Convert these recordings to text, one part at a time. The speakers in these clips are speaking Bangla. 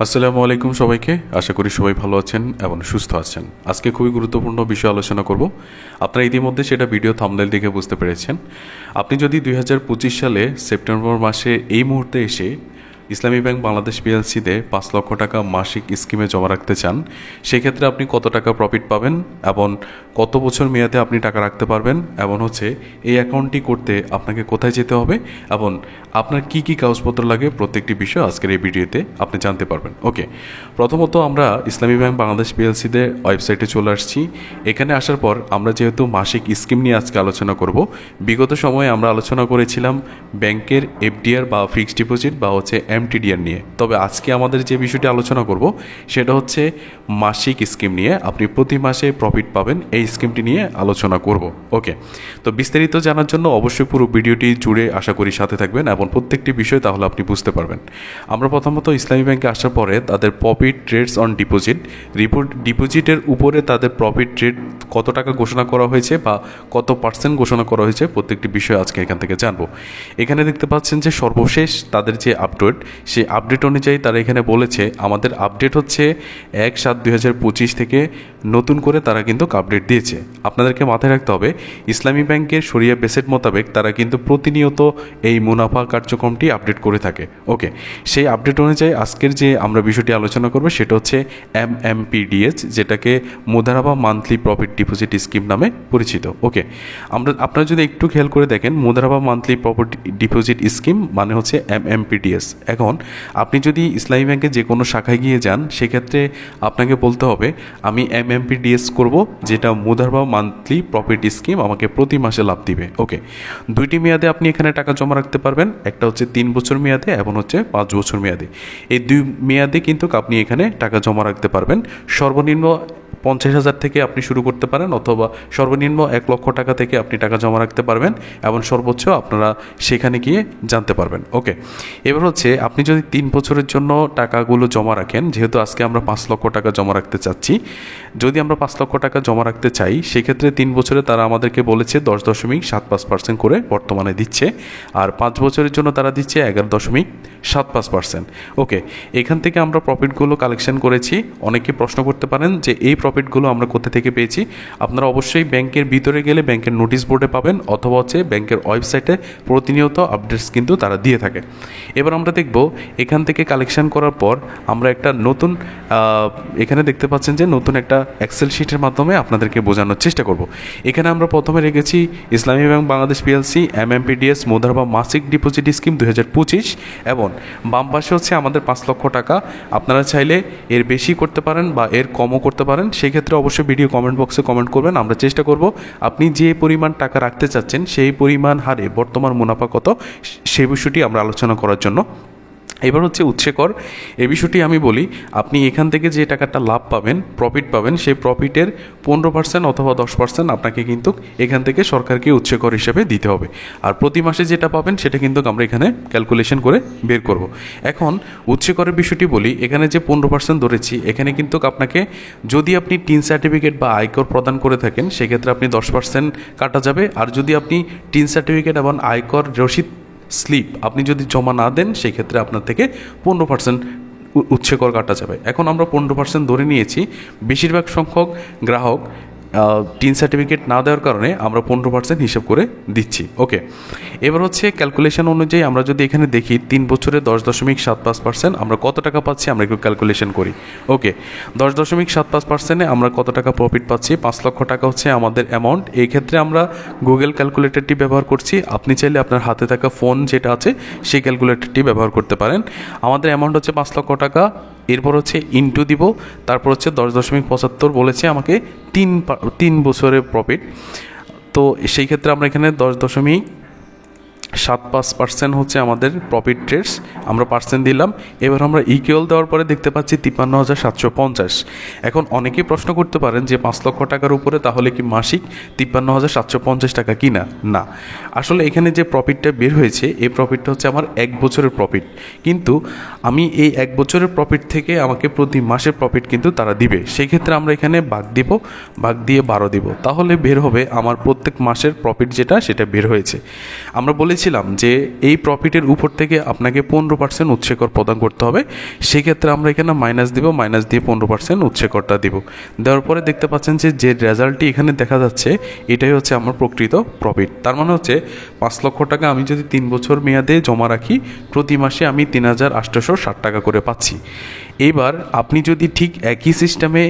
আসসালামু আলাইকুম সবাইকে। আশা করি সবাই ভালো আছেন এবং সুস্থ আছেন। আজকে খুবই গুরুত্বপূর্ণ বিষয় আলোচনা করব। আপনারা ইতিমধ্যে সেটা ভিডিও থাম্বনেল দেখে বুঝতে পেরেছেন। আপনি যদি 2025 সালে সেপ্টেম্বর মাসে এই মুহূর্তে এসে ইসলামী ব্যাংক বাংলাদেশ পিএলসিতে 5 লক্ষ টাকা মাসিক স্কিমে জমা রাখতে চান, সেক্ষেত্রে আপনি কত টাকা প্রফিট পাবেন এবং কত বছর মেয়াদে আপনি টাকা রাখতে পারবেন এবং এই অ্যাকাউন্টটি করতে আপনাকে কোথায় যেতে হবে এবং আপনার কি কি কাগজপত্র লাগে প্রত্যেকটি বিষয় আজকের এই ভিডিওতে আপনি জানতে পারবেন। ওকে, প্রথমত আমরা ইসলামী ব্যাংক বাংলাদেশ পিএলসিতে ওয়েবসাইটে চলে আসছি। এখানে আসার পর আমরা যেহেতু মাসিক স্কিম নিয়ে আজকে আলোচনা করব, বিগত সময়ে আমরা আলোচনা করেছিলাম ব্যাংকের এফডিআর বা ফিক্সড ডিপোজিট বা এমটিডিআর নিয়ে। তবে আজকে আমাদের যে বিষয়টি আলোচনা করব সেটা হচ্ছে মাসিক স্কিম নিয়ে। আপনি প্রতি মাসে প্রফিট পাবেন, এই স্কিমটি নিয়ে আলোচনা করব। ওকে, তো বিস্তারিত জানার জন্য অবশ্যই পুরো ভিডিওটি জুড়ে আশা করি সাথে থাকবেন এবং প্রত্যেকটি বিষয় তাহলে আপনি বুঝতে পারবেন। আমরা প্রথমত ইসলামী ব্যাংকে আসার পরে তাদের প্রফিট রেটস অন ডিপোজিটের উপরে তাদের প্রফিট রেট কত টাকা ঘোষণা করা হয়েছে বা কত পার্সেন্ট ঘোষণা করা হয়েছে প্রত্যেকটি বিষয় আজকে এখান থেকে জানবো। এখানে দেখতে পাচ্ছেন যে সর্বশেষ তাদের যে আপডেট, সেই আপডেট অনুযায়ী তারা এখানে বলেছে আমাদের আপডেট হচ্ছে 1/7/2025 থেকে নতুন করে তারা কিন্তু আপডেট দিয়েছে। আপনাদেরকে মাথায় রাখতে হবে ইসলামী ব্যাংকের শরিয়া বেসেট মোতাবেক তারা কিন্তু প্রতিনিয়ত এই মুনাফা কার্যক্রমটি আপডেট করে থাকে। ওকে, সেই আপডেট অনুযায়ী আজকের যে আমরা বিষয়টি আলোচনা করব সেটা হচ্ছে MMPDS, যেটাকে Mudaraba monthly profit deposit scheme নামে পরিচিত। ওকে, আপনারা যদি একটু খেয়াল করে দেখেন, Mudaraba monthly profit deposit scheme মানে হচ্ছে MMPDS। এখন আপনি যদি ইসলামী ব্যাংকে যে কোনো শাখায় গিয়ে যান, সেক্ষেত্রে আপনাকে বলতে হবে আমি MMPDS করব, যেটা মুদারাবা মান্থলি প্রফিট স্কিম আমাকে প্রতি মাসে লাভ দিবে। ওকে, দুইটি মেয়াদে আপনি এখানে টাকা জমা রাখতে পারবেন, একটা হচ্ছে 3 বছর মেয়াদে এবং হচ্ছে 5 বছর মেয়াদে। এই দুই মেয়াদে কিন্তু আপনি এখানে টাকা জমা রাখতে পারবেন। সর্বনিম্ন 50,000 থেকে আপনি শুরু করতে পারেন, অথবা সর্বনিম্ন 1 লক্ষ টাকা থেকে আপনি টাকা জমা রাখতে পারবেন এবং সর্বোচ্চ আপনারা সেখানে গিয়ে জানতে পারবেন। ওকে, এবার আপনি যদি 3 বছরের জন্য টাকাগুলো জমা রাখেন, যেহেতু আজকে আমরা 5 লক্ষ টাকা জমা রাখতে চাচ্ছি, যদি আমরা 5 লক্ষ টাকা জমা রাখতে চাই সেক্ষেত্রে 3 বছরে তারা আমাদেরকে বলেছে 10.75% করে বর্তমানে দিচ্ছে, আর 5 বছরের জন্য তারা দিচ্ছে 11.75%। ওকে, এখান থেকে আমরা প্রফিটগুলো কালেকশন করেছি। অনেকে প্রশ্ন করতে পারেন যে এই প্রফিটগুলো আমরা কোথা থেকে পেয়েছি। আপনারা অবশ্যই ব্যাংকের ভিতরে গেলে ব্যাংকের নোটিশ বোর্ডে পাবেন, অথবা ব্যাংকের ওয়েবসাইটে প্রতিনিয়ত আপডেটস কিন্তু তারা দিয়ে থাকে। এবার আমরা দেখব এখান থেকে কালেকশন করার পর আমরা একটা নতুন এখানে দেখতে পাচ্ছেন যে নতুন একটা এক্সেল শিটের মাধ্যমে আপনাদেরকে বোঝানোর চেষ্টা করব। এখানে আমরা প্রথমে রেখেছি ইসলামী bank Bangladesh PLC MMPDS Mudaraba মাসিক ডিপোজিট স্কিম 2025 এবং বাম পাশে আমাদের 5 লক্ষ টাকা। আপনারা চাইলে এর বেশি করতে পারেন বা এর কমও করতে পারেন, সেক্ষেত্রে অবশ্যই ভিডিও কমেন্ট বক্সে কমেন্ট করবেন। আমরা চেষ্টা করব আপনি যে পরিমাণ টাকা রাখতে চাচ্ছেন সেই পরিমাণ হারে বর্তমান মুনাফা কত সেই বিষয়টি আমরা আলোচনা করার জন্য। এবার উৎসে কর, এই বিষয়টি আমি বলি। আপনি এখান থেকে যে টাকাটা লাভ পাবেন, প্রফিট পাবেন, সেই প্রফিটের 15% অথবা 10% আপনাকে কিন্তু এখান থেকে সরকারকে উৎসে কর হিসেবে দিতে হবে। আর প্রতি মাসে যেটা পাবেন সেটা কিন্তু আমরা এখানে ক্যালকুলেশন করে বের করব। এখন উৎসে করের বিষয়টি বলি। এখানে যে 15% ধরেছি, এখানে কিন্তু আপনাকে যদি আপনি টিন সার্টিফিকেট বা আয়কর প্রদান করে থাকেন সেক্ষেত্রে আপনি 10% কাটা যাবে। আর যদি আপনি টিন সার্টিফিকেট এবং আয়কর রসিদ স্লিপ আপনি যদি জমা না দেন সেক্ষেত্রে আপনার থেকে 15% উৎসে কর কাটা যাবে। এখন আমরা 15% ধরে নিয়েছি। বেশিরভাগ সংখ্যক গ্রাহক টিন সার্টিফিকেট না দেওয়ার কারণে আমরা 15% হিসাব করে দিচ্ছি। ওকে, এবার ক্যালকুলেশন অনুযায়ী আমরা যদি এখানে দেখি 3 বছরে 10.75% আমরা কত টাকা পাচ্ছি, আমরা একটু ক্যালকুলেশন করি। ওকে, 10.75%-এ আমরা কত টাকা প্রফিট পাচ্ছি? 5 লক্ষ টাকা আমাদের অ্যামাউন্ট। এই ক্ষেত্রে আমরা গুগল ক্যালকুলেটরটি ব্যবহার করছি। আপনি চাইলে আপনার হাতে থাকা ফোন যেটা আছে সেই ক্যালকুলেটরটি ব্যবহার করতে পারেন। আমাদের অ্যামাউন্ট 5 লক্ষ টাকা, এরপর ইন্টু দিব, তারপর 10.75 বলেছে আমাকে 3 বছরের প্রফিট। তো সেই ক্ষেত্রে আমরা এখানে 10.75% আমাদের প্রফিট রেটস, আমরা পার্সেন্ট দিলাম। এবার আমরা ইকুয়াল দেওয়ার পরে দেখতে পাচ্ছি 53,750। এখন অনেকেই প্রশ্ন করতে পারেন যে 5 লক্ষ টাকার উপরে তাহলে কি মাসিক 53,750 টাকা কিনা? না, আসলে এখানে যে প্রফিটটা বের হয়েছে এই প্রফিটটা আমার 1 বছরের প্রফিট, কিন্তু আমি এই 1 বছরের প্রফিট থেকে আমাকে প্রতি মাসের প্রফিট কিন্তু তারা দিবে। সেই ক্ষেত্রে আমরা এখানে ভাগ দিয়ে 12 দিব, তাহলে বের হবে আমার প্রত্যেক মাসের প্রফিট যেটা সেটা বের হয়েছে। আমরা বলি বলেছিলাম যে এই প্রফিটের উপর থেকে আপনাকে 15% উৎসেকর প্রদান করতে হবে। সেক্ষেত্রে আমরা এখানে মাইনাস দিব, মাইনাস দিয়ে 15% উৎসেকরটা দিব। দেওয়ার পরে দেখতে পাচ্ছেন যে রেজাল্টটি এখানে দেখা যাচ্ছে এটাই হচ্ছে আমার প্রকৃত প্রফিট। তার মানে হচ্ছে 5 লক্ষ টাকা আমি যদি 3 বছর মেয়াদে জমা রাখি, প্রতি মাসে আমি 3860 টাকা করে পাচ্ছি। এইবার আপনি যদি ঠিক একই সিস্টেমে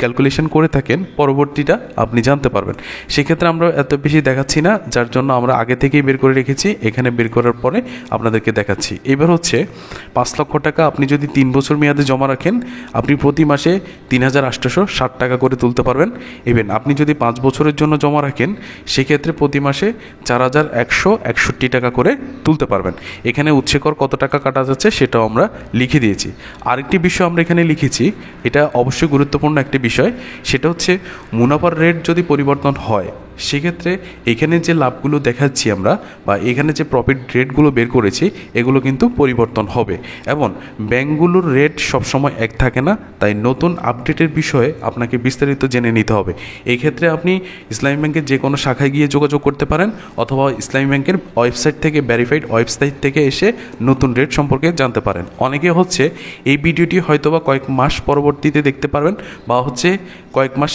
ক্যালকুলেশন করে থাকেন, পরবর্তীটা আপনি জানতে পারবেন। সেক্ষেত্রে আমরা এত বেশি দেখাচ্ছি না, যার জন্য আমরা আগে থেকেই বের করে রেখেছি, এখানে বের করার পরে আপনাদেরকে দেখাচ্ছি। এবার হচ্ছে 5 লক্ষ টাকা আপনি যদি 3 বছর মেয়াদে জমা রাখেন, আপনি প্রতি মাসে 3860 টাকা করে তুলতে পারবেন। ইভেন আপনি যদি 5 বছরের জন্য জমা রাখেন, সেক্ষেত্রে প্রতি মাসে 4161 টাকা করে তুলতে পারবেন। এখানে উৎসেকর কত টাকা কাটা যাচ্ছে সেটাও আমরা লিখে দিয়েছি। আরেকটি বিষয় আমরা এখানে লিখেছি, এটা অবশ্যই গুরুত্বপূর্ণ একটি বিষয়, সেটা হচ্ছে মুনাফার রেট যদি পরিবর্তন হয়, সেক্ষেত্রে এখানে যে লাভগুলো দেখাচ্ছি আমরা বা এখানে যে প্রফিট রেটগুলো বের করেছি, এগুলো কিন্তু পরিবর্তন হবে। এবং ব্যাঙ্কগুলোর রেট সবসময় এক থাকে না, তাই নতুন আপডেটের বিষয়ে আপনাকে বিস্তারিত জেনে নিতে হবে। এই ক্ষেত্রে আপনি ইসলামী ব্যাংকের যে কোনো শাখায় গিয়ে যোগাযোগ করতে পারেন, অথবা ইসলামী ব্যাংকের ওয়েবসাইট থেকে, ভেরিফাইড ওয়েবসাইট থেকে এসে নতুন রেট সম্পর্কে জানতে পারেন। অনেকে হচ্ছে এই ভিডিওটি হয়তোবা কয়েক মাস পরবর্তীতে দেখতে পারবেন, বা হচ্ছে কয়েক মাস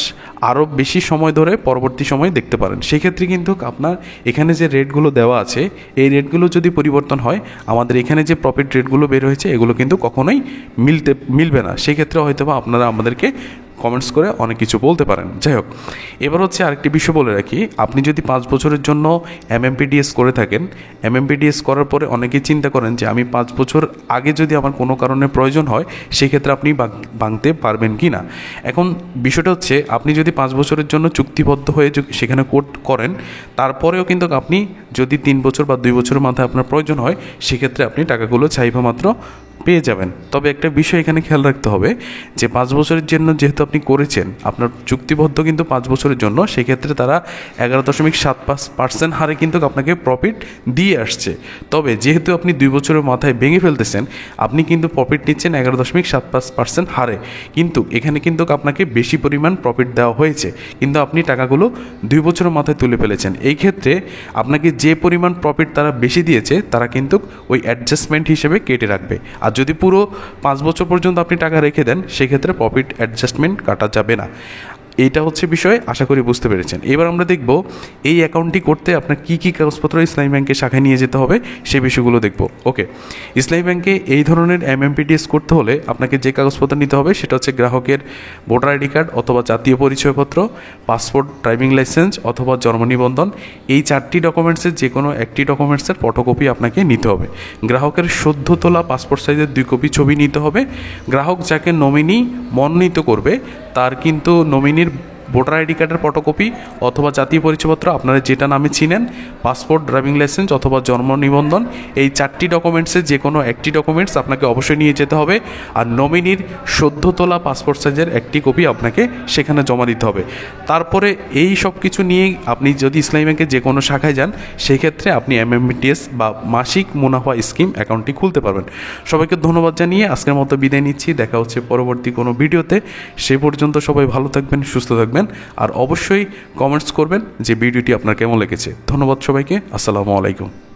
আরও বেশি সময় ধরে পরবর্তী সময় দেখতে পারেন। সেক্ষেত্রে কিন্তু আপনার এখানে যে রেটগুলো দেওয়া আছে, এই রেটগুলো যদি পরিবর্তন হয়, আমাদের এখানে যে প্রফিট রেটগুলো বের হয়েছে এগুলো কিন্তু কখনোই মিলবে না। সেক্ষেত্রে হয়তো বা আপনারা আমাদেরকে কমেন্টস করে অনেক কিছু বলতে পারেন। যাই হোক, এবার হচ্ছে আরেকটি বিষয় বলে রাখি, আপনি যদি 5 বছরের জন্য MMPDS করে থাকেন, MMPDS করার পরে অনেকেই চিন্তা করেন যে আমি 5 বছর আগে যদি আমার কোনো কারণে প্রয়োজন হয়, সেক্ষেত্রে আপনি ভাঙতে পারবেন কি না। এখন বিষয়টা হচ্ছে, আপনি যদি 5 বছরের জন্য চুক্তিবদ্ধ হয়ে সেখানে কোড করেন, তারপরেও কিন্তু আপনি যদি 3 বছর বা 2 বছরের মাথায় আপনার প্রয়োজন হয়, সেক্ষেত্রে আপনি টাকাগুলো চাইবা মাত্র পেয়ে যাবেন। তবে একটা বিষয় এখানে খেয়াল রাখতে হবে যে 5 বছরের জন্য যেহেতু আপনি করেছেন, আপনার চুক্তিবদ্ধ কিন্তু 5 বছরের জন্য, সেক্ষেত্রে তারা 11.75% হারে কিন্তু আপনাকে প্রফিট দিয়ে আসছে। তবে যেহেতু আপনি 2 বছরের মাথায় ভেঙে ফেলতেছেন, আপনি কিন্তু প্রফিট নিচ্ছেন 11.75% হারে, কিন্তু এখানে কিন্তু আপনাকে বেশি পরিমাণ প্রফিট দেওয়া হয়েছে, কিন্তু আপনি টাকাগুলো 2 বছরের মাথায় তুলে ফেলেছেন। এই ক্ষেত্রে আপনাকে যে পরিমাণ প্রফিট তারা বেশি দিয়েছে, তারা কিন্তু ওই অ্যাডজাস্টমেন্ট হিসেবে কেটে রাখবে। আর যদি পুরো 5 বছর পর্যন্ত আপনি টাকা রেখে দেন, সেক্ষেত্রে প্রফিট অ্যাডজাস্টমেন্ট কাটা যাবে না। এইটা হচ্ছে বিষয়, আশা করি বুঝতে পেরেছেন। এবার আমরা দেখব এই অ্যাকাউন্টটি করতে আপনার কী কী কাগজপত্র ইসলামী ব্যাংকের শাখায় নিয়ে যেতে হবে, সেই বিষয়গুলো দেখব। ওকে, ইসলামী ব্যাংকে এই ধরনের MMPDS করতে হলে আপনাকে যে কাগজপত্র নিতে হবে সেটা হচ্ছে গ্রাহকের ভোটার আইডি কার্ড অথবা জাতীয় পরিচয়পত্র, পাসপোর্ট, ড্রাইভিং লাইসেন্স অথবা জন্ম নিবন্ধন। এই 4টি ডকুমেন্টসের যে কোনো একটি ডকুমেন্টসের ফটোকপি আপনাকে নিতে হবে। গ্রাহকের সদ্য তোলা পাসপোর্ট সাইজের 2 কপি ছবি নিতে হবে। গ্রাহক যাকে নমিনি মনোনীত করবে, তার কিন্তু নমিনির ভোটার আইডি কার্ডের ফটোকপি অথবা জাতীয় পরিচয়পত্র, আপনারা যেটা নামে চিনেন, পাসপোর্ট, ড্রাইভিং লাইসেন্স অথবা জন্ম নিবন্ধন, এই 4টি ডকুমেন্টসের যে কোনো একটি ডকুমেন্টস আপনাকে অবশ্যই নিয়ে যেতে হবে। আর নমিনির সদ্য তোলা পাসপোর্ট সাইজের একটি কপি আপনাকে সেখানে জমা দিতে হবে। তারপরে এই সব কিছু নিয়েই আপনি যদি ইসলামী ব্যাংকের যে কোনো শাখায় যান, সেক্ষেত্রে আপনি MMPDS বা মাসিক মুনাফা স্কিম অ্যাকাউন্টটি খুলতে পারবেন। সবাইকে ধন্যবাদ জানিয়ে আজকের মতো বিদায় নিচ্ছি। দেখা হচ্ছে পরবর্তী কোনো ভিডিওতে। সে পর্যন্ত সবাই ভালো থাকবেন, সুস্থ থাকবেন, আর অবশ্যই কমেন্টস করবেন যে ভিডিওটি আপনার কেমন লেগেছে। ধন্যবাদ সবাইকে। আসসালামু আলাইকুম।